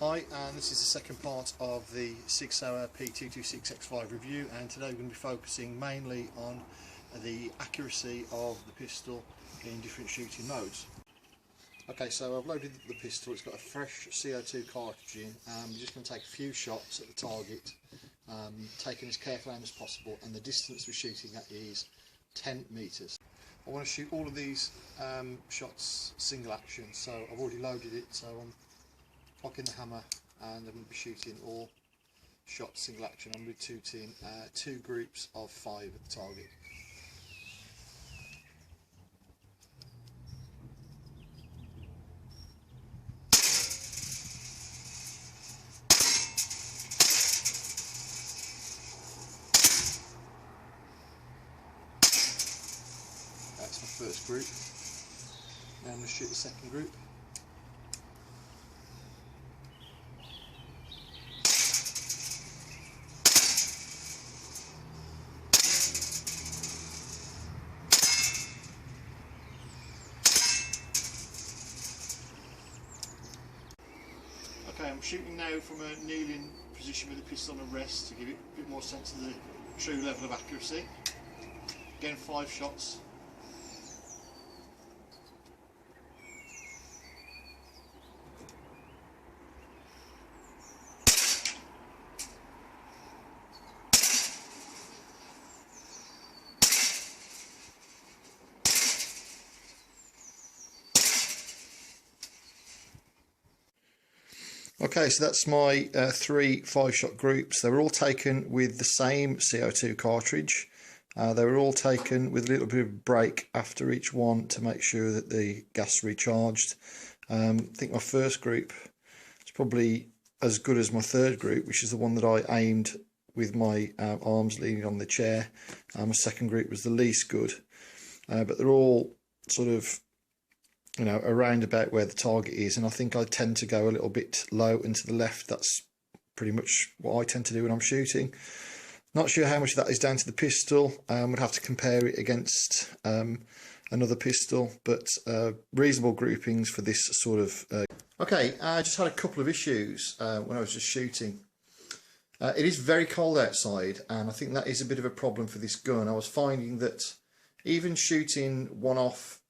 Hi, and this is the second part of the Sig Sauer P226X5 review, and today we're going to be focusing mainly on the accuracy of the pistol in different shooting modes. Okay, so I've loaded the pistol. It's got a fresh C02 cartridge in. I'm just going to take a few shots at the target, taking as careful aim as possible, and the distance we're shooting at is 10 metres. I want to shoot all of these shots single action, so I've already loaded it, so I'm locking the hammer and I'm going to be shooting all shots single action. I'm going to be shooting 2 groups of 5 at the target. That's my first group. Now I'm going to shoot the second group. Okay, I'm shooting now from a kneeling position with the pistol on rest to give it a bit more sense of the true level of accuracy. Again, 5 shots. Okay, so that's my 3 5-shot groups. They were all taken with the same C02 cartridge. They were all taken with a little bit of a break after each one to make sure that the gas recharged. I think my first group is probably as good as my third group, which is the one that I aimed with my arms leaning on the chair. My second group was the least good, but they're all sort of, you know, around about where the target is, and I think I tend to go a little bit low and to the left. That's pretty much what I tend to do when I'm shooting. Not sure how much of that is down to the pistol. Would have to compare it against another pistol, but reasonable groupings for this sort of. Okay, I just had a couple of issues when I was just shooting. It is very cold outside, and I think that is a bit of a problem for this gun. I was finding that even shooting one-off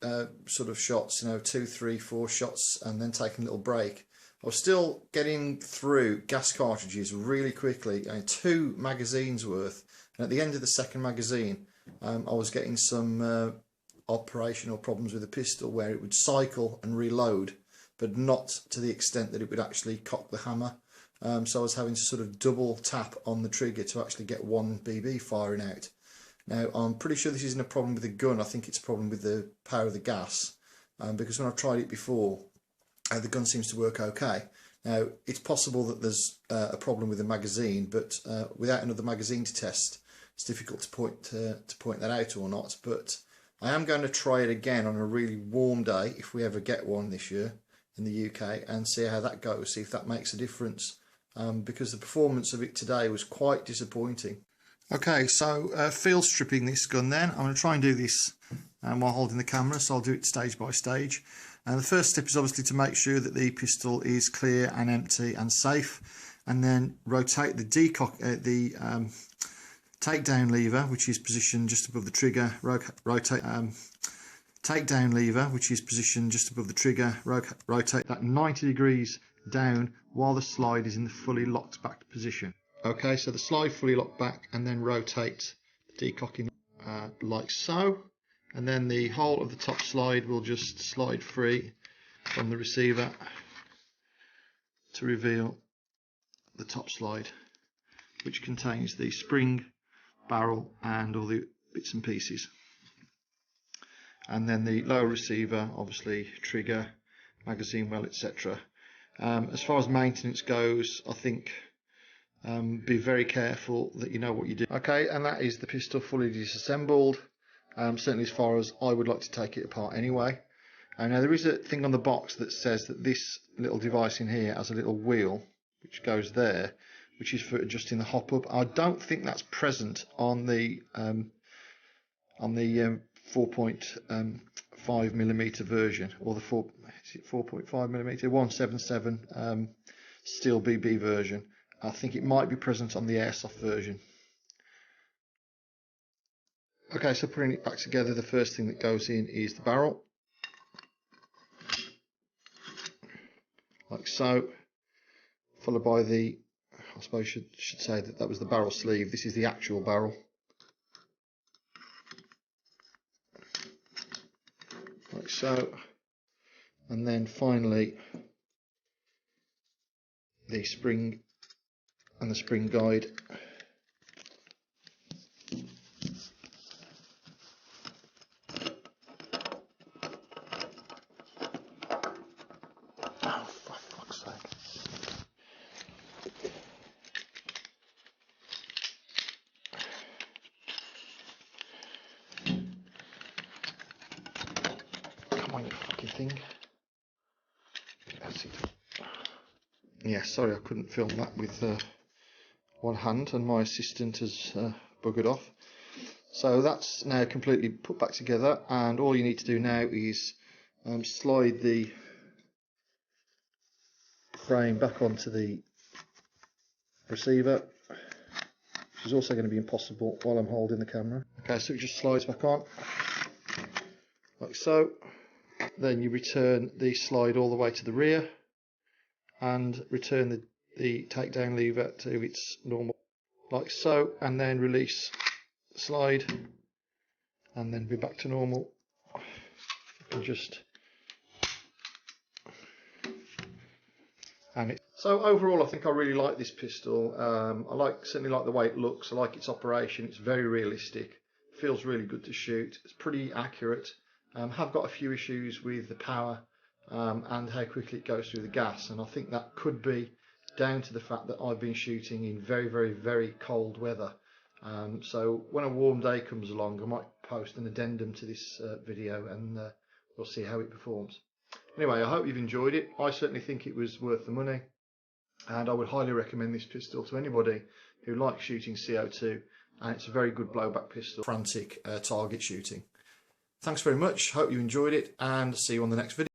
sort of shots, you know, 2, 3, 4 shots, and then taking a little break, I was still getting through gas cartridges really quickly, 2 magazines worth. And at the end of the second magazine, I was getting some operational problems with the pistol where it would cycle and reload, but not to the extent that it would actually cock the hammer. So I was having to sort of double tap on the trigger to actually get 1 BB firing out. Now, I'm pretty sure this isn't a problem with the gun. I think it's a problem with the power of the gas, because when I've tried it before, the gun seems to work okay. Now, it's possible that there's a problem with the magazine, but without another magazine to test, it's difficult to point that out or not. But I am going to try it again on a really warm day, if we ever get one this year in the UK, and see how that goes, see if that makes a difference, because the performance of it today was quite disappointing. Okay, so field stripping this gun then. I'm going to try and do this while holding the camera, so I'll do it stage by stage. And the first step is obviously to make sure that the pistol is clear and empty and safe, and then rotate the takedown lever, which is positioned just above the trigger. Rotate takedown lever, which is positioned just above the trigger. Rotate that 90 degrees down while the slide is in the fully locked back position. Okay, so the slide fully locked back, and then rotate the decocking like so, and then the whole of the top slide will just slide free from the receiver to reveal the top slide, which contains the spring, barrel and all the bits and pieces. And then the lower receiver, obviously trigger, magazine well, etc. As far as maintenance goes, I think be very careful that you know what you do. Okay, and that is the pistol fully disassembled, certainly as far as I would like to take it apart anyway. Now there is a thing on the box that says that this little device in here has a little wheel which goes there, which is for adjusting the hop up. I don't think that's present on the 4.5mm version, or the 4.5mm 177 Steel BB version. I think it might be present on the airsoft version. Okay, so putting it back together, the first thing that goes in is the barrel, like so, followed by the, I suppose I should say that was the barrel sleeve. This is the actual barrel, like so, and then finally the spring and the spring guide. Come on, you fucking thing. That's it. Yeah, sorry I couldn't film that with one hand, and my assistant has buggered off. So that's now completely put back together, and all you need to do now is slide the frame back onto the receiver, which is also going to be impossible while I'm holding the camera. Okay, so it just slides back on, like so. Then you return the slide all the way to the rear, and return the takedown lever to its normal, like so, and then release the slide, and then be back to normal. And just and it. So overall, I think I really like this pistol. I certainly like the way it looks. I like its operation. It's very realistic. Feels really good to shoot. It's pretty accurate. Have got a few issues with the power and how quickly it goes through the gas, and I think that could be down to the fact that I've been shooting in very, very, very cold weather. So when a warm day comes along, I might post an addendum to this video, and we'll see how it performs. Anyway, I hope you've enjoyed it. I certainly think it was worth the money, and I would highly recommend this pistol to anybody who likes shooting C02, and it's a very good blowback pistol, frantic target shooting. Thanks very much, hope you enjoyed it, and see you on the next video.